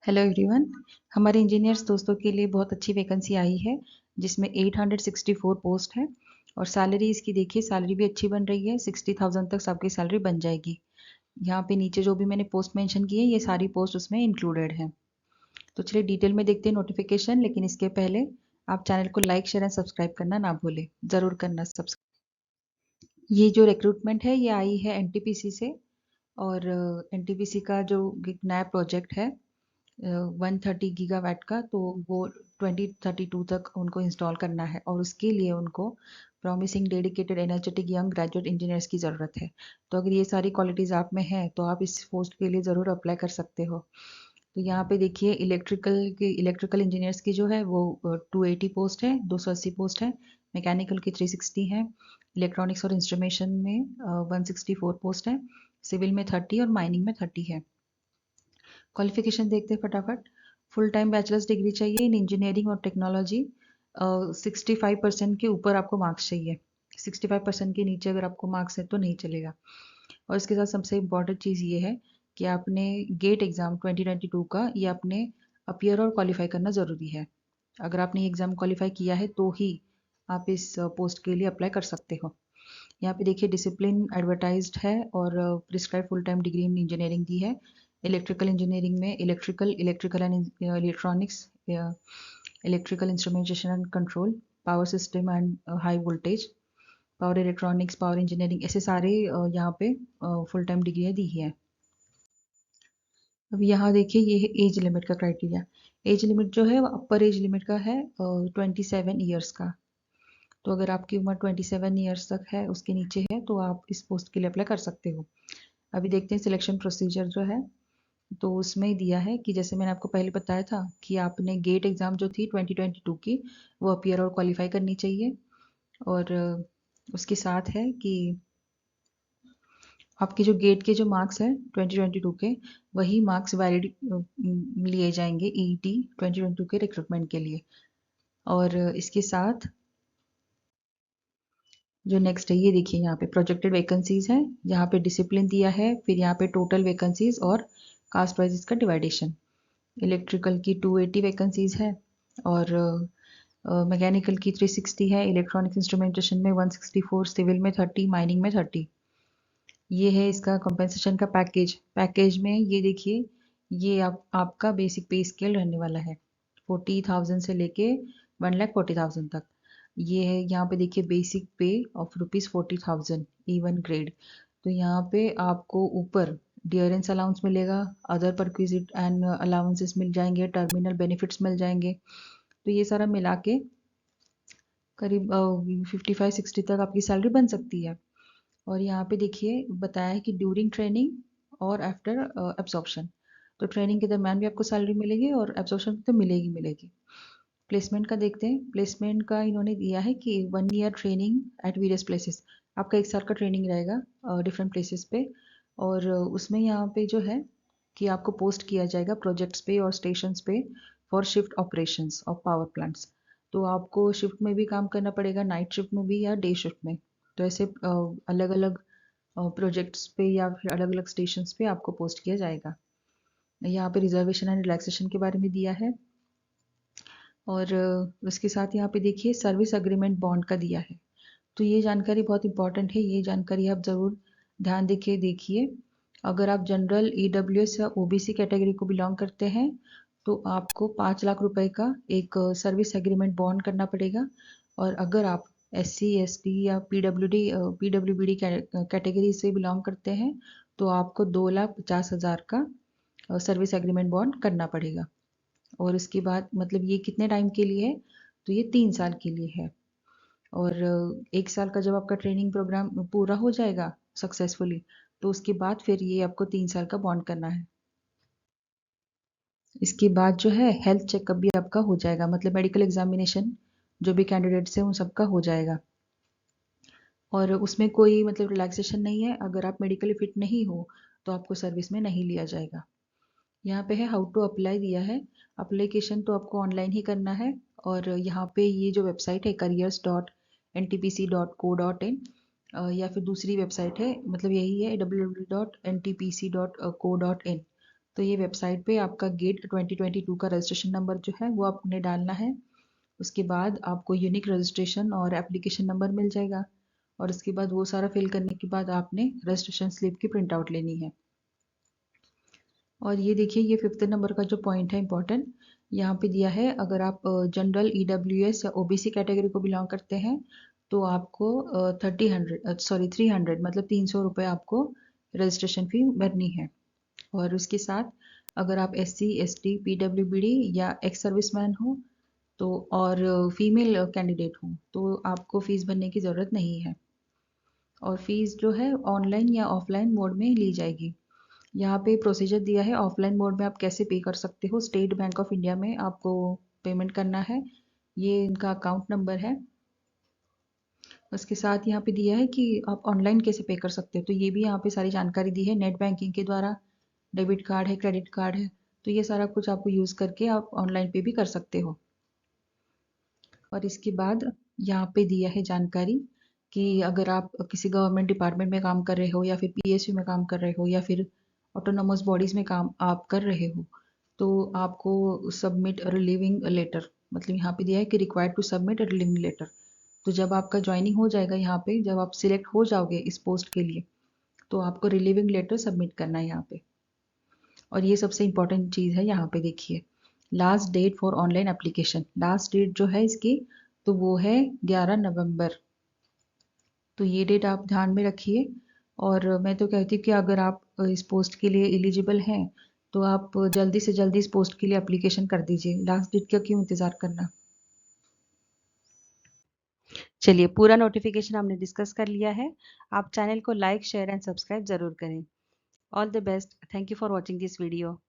Hello everyone. हमारे engineers दोस्तों के लिए बहुत अच्छी वैकेंसी आई है जिसमें 864 पोस्ट है और सैलरी इसकी देखिए, सैलरी भी अच्छी बन रही है। 60,000 तक सबकी सैलरी बन जाएगी। यहाँ पे नीचे जो भी मैंने पोस्ट मेंशन की है ये सारी पोस्ट उसमें इंक्लूडेड है। तो चलिए डिटेल में देखते हैं नोटिफिकेशन, लेकिन इसके पहले आप चैनल को लाइक शेयर एंड सब्सक्राइब करना ना भूलें, ज़रूर करना सब्सक्राइब। ये जो रिक्रूटमेंट है ये आई है एनटीपीसी से और एनटीपीसी का जो एक नया प्रोजेक्ट है 130 गीगावाट का, तो वो 2032 तक उनको इंस्टॉल करना है और उसके लिए उनको promising dedicated energetic young graduate engineers की ज़रूरत है। तो अगर ये सारी क्वालिटीज़ आप में हैं तो आप इस पोस्ट के लिए ज़रूर अप्लाई कर सकते हो। तो यहाँ पे देखिए इलेक्ट्रिकल इंजीनियर्स की जो है वो 280 पोस्ट है, 280 पोस्ट है। मैकेनिकल की 360 है। इलेक्ट्रॉनिक्स और इंस्ट्रूमेशन में 164 पोस्ट है। सिविल में 30 और माइनिंग में 30 है। क्वालिफिकेशन देखते हैं फटाफट। फुल टाइम बैचलर्स डिग्री चाहिए इन इंजीनियरिंग और टेक्नोलॉजी। 65% के ऊपर आपको मार्क्स चाहिए। 65% के नीचे अगर आपको मार्क्स है तो नहीं चलेगा। और इसके साथ सबसे इम्पॉर्टेंट चीज़ ये है कि आपने गेट एग्ज़ाम 2022 का ये आपने अपीयर और क्वालिफाई करना ज़रूरी है। अगर आपने ये एग्ज़ाम क्वालिफाई किया है तो ही आप इस पोस्ट के लिए अप्लाई कर सकते हो। यहाँ पे देखिए डिसिप्लिन एडवर्टाइज्ड है और prescribe full time degree in engineering दी है। इलेक्ट्रिकल इंजीनियरिंग में electrical and electronics, electrical instrumentation and control, power system and high voltage, power electronics, power engineering, ऐसे सारे यहाँ पे फुल टाइम डिग्रियाँ दी है। अब यहाँ देखिए ये है एज लिमिट का क्राइटेरिया। एज लिमिट जो है अपर एज लिमिट का है 27 ईयर्स का। तो अगर आपकी उम्र 27 ईयर्स तक है, उसके नीचे है, तो आप इस पोस्ट के लिए अप्लाई कर सकते हो। अभी देखते हैं सिलेक्शन प्रोसीजर जो है। तो उसमें दिया है कि जैसे मैंने आपको पहले बताया था कि आपने गेट एग्ज़ाम जो थी 2022 की वो अपीयर और क्वालिफाई करनी चाहिए। और उसके साथ है कि आपके जो गेट के जो मार्क्स हैं 2022 के, वही मार्क्स वैलिड लिए जाएंगे ईईटी 2022 के रिक्रूटमेंट के लिए। और इसके साथ जो नेक्स्ट है ये देखिए, यहाँ पे प्रोजेक्टेड वैकेंसीज है, यहाँ पे डिसिप्लिन दिया है, फिर यहाँ पे टोटल वैकेंसीज और कास्ट वाइज इसका डिवाइडेशन। इलेक्ट्रिकल की 280 वैकेंसीज है और मैकेनिकल की 360 है। इलेक्ट्रॉनिक्स इंस्ट्रूमेंटेशन में 164, सिविल में 30, माइनिंग में 30। ये है इसका कंपनसेशन का पैकेज में ये देखिए, ये आपका बेसिक पे स्केल रहने वाला है 40,000 से लेके 1,40,000 तक। ये है यहाँ पे देखिए बेसिक पे ऑफ ₹40,000 E1 ग्रेड। तो यहाँ पे आपको ऊपर डियरेंस अलाउंस मिलेगा, अदर परक्विजिट एंड अलाउंसेस मिल जाएंगे, टर्मिनल बेनिफिट्स मिल जाएंगे। तो ये सारा मिला के करीब 55-60 तक आपकी सैलरी बन सकती है। और यहाँ पे देखिए बताया है कि ड्यूरिंग ट्रेनिंग और आफ्टर एब्जॉर्प्शन। तो ट्रेनिंग के दरम्यान भी आपको सैलरी मिलेगी और एब्जॉर्प्शन तो मिलेगी। प्लेसमेंट का देखते हैं। प्लेसमेंट का इन्होंने दिया है कि 1 ear training at various places. आपका 1 साल का ट्रेनिंग रहेगा डिफरेंट प्लेसेस पे। और उसमें यहाँ पे जो है कि आपको पोस्ट किया जाएगा प्रोजेक्ट्स पे और स्टेशंस पे for shift operations of power plants. तो आपको शिफ्ट में भी काम करना पड़ेगा, नाइट शिफ्ट में भी या डे शिफ्ट में। तो ऐसे अलग अलग प्रोजेक्ट्स पे या फिर अलग अलग स्टेशंस पे आपको पोस्ट किया जाएगा। यहाँ पे रिजर्वेशन एंड रिलैक्सेशन के बारे में दिया है। और उसके साथ यहाँ पे देखिए सर्विस अग्रीमेंट बॉन्ड का दिया है। तो ये जानकारी बहुत इंपॉर्टेंट है, ये जानकारी आप ज़रूर ध्यान देके देखिए। अगर आप जनरल EWS या OBC कैटेगरी को बिलोंग करते हैं तो आपको 5 लाख रुपए का एक सर्विस एग्रीमेंट बॉन्ड करना पड़ेगा। और अगर आप SC ST या PWBD कैटेगरी से बिलोंग करते हैं तो आपको 2,50,000 का सर्विस एग्रीमेंट बॉन्ड करना पड़ेगा। और इसके बाद मतलब ये कितने टाइम के लिए है, तो ये 3 साल के लिए है। और 1 साल का जब आपका ट्रेनिंग प्रोग्राम पूरा हो जाएगा सक्सेसफुली, तो उसके बाद फिर ये आपको 3 साल का बॉन्ड करना है। इसके बाद जो है हेल्थ चेकअप भी आपका हो जाएगा, मतलब मेडिकल एग्जामिनेशन जो भी कैंडिडेट्स हैं उन सबका हो जाएगा। और उसमें कोई मतलब रिलैक्सेशन नहीं है, अगर आप मेडिकली फिट नहीं हो तो आपको सर्विस में नहीं लिया जाएगा। यहाँ पे है हाउ टू अप्लाई दिया है। अप्लीकेशन तो आपको ऑनलाइन ही करना है। और यहाँ पे ये जो वेबसाइट है careers.ntpc.co.in या फिर दूसरी वेबसाइट है, मतलब यही है www.ntpc.co.in। तो ये वेबसाइट पे आपका गेट 2022 का रजिस्ट्रेशन नंबर जो है वो आपने डालना है। उसके बाद आपको यूनिक रजिस्ट्रेशन और एप्लीकेशन नंबर मिल जाएगा और उसके बाद वो सारा फिल करने के बाद आपने रजिस्ट्रेशन स्लिप की प्रिंट आउट लेनी है। और ये देखिए ये 5th नंबर का जो पॉइंट है इंपॉर्टेंट, यहाँ पे दिया है अगर आप जनरल EWS या OBC कैटेगरी को बिलोंग करते हैं तो आपको 300 मतलब 300 रुपये आपको रजिस्ट्रेशन फ़ी भरनी है। और उसके साथ अगर आप SC ST PWBD या एक्स सर्विसमैन हो तो और फीमेल कैंडिडेट हो तो आपको फ़ीस भरने की ज़रूरत नहीं है और फ़ीस जो है ऑनलाइन या ऑफलाइन मोड में ली जाएगी। यहाँ पे प्रोसीजर दिया है ऑफलाइन मोड में आप कैसे पे कर सकते हो। स्टेट बैंक ऑफ इंडिया में आपको पेमेंट करना है, ये इनका अकाउंट नंबर है। उसके साथ यहाँ पे दिया है कि आप ऑनलाइन कैसे पे कर सकते हो, तो ये भी यहाँ पे सारी जानकारी दी है। नेट बैंकिंग के द्वारा, डेबिट कार्ड है, क्रेडिट कार्ड है, तो ये सारा कुछ आपको यूज़ करके आप ऑनलाइन पे भी कर सकते हो। और इसके बाद यहाँ पे दिया है जानकारी कि अगर आप किसी गवर्नमेंट डिपार्टमेंट में काम कर रहे हो या फिर PSU में काम कर रहे हो या फिर ऑटोनोमस बॉडीज़ में काम आप कर रहे हो तो आपको सबमिट रिलीविंग लेटर, मतलब यहाँ पे दिया है कि required to submit relieving letter. तो जब आपका ज्वाइनिंग हो जाएगा यहाँ पे, जब आप सिलेक्ट हो जाओगे इस पोस्ट के लिए तो आपको रिलीविंग लेटर सबमिट करना है यहाँ पे। और ये सबसे इम्पोर्टेंट चीज़ है यहाँ पे देखिए, last date for online application, last date जो है इसकी तो वो है 11 नवंबर। तो ये डेट आप ध्यान में रखिए। और मैं तो कहती हूँ कि अगर आप इस पोस्ट के लिए एलिजिबल हैं तो आप जल्दी से जल्दी इस पोस्ट के लिए एप्लीकेशन कर दीजिए, लास्ट डेट का क्यों इंतज़ार करना। चलिए पूरा नोटिफिकेशन हमने डिस्कस कर लिया है। आप चैनल को लाइक शेयर एंड सब्सक्राइब ज़रूर करें। All the best, thank you for watching this video.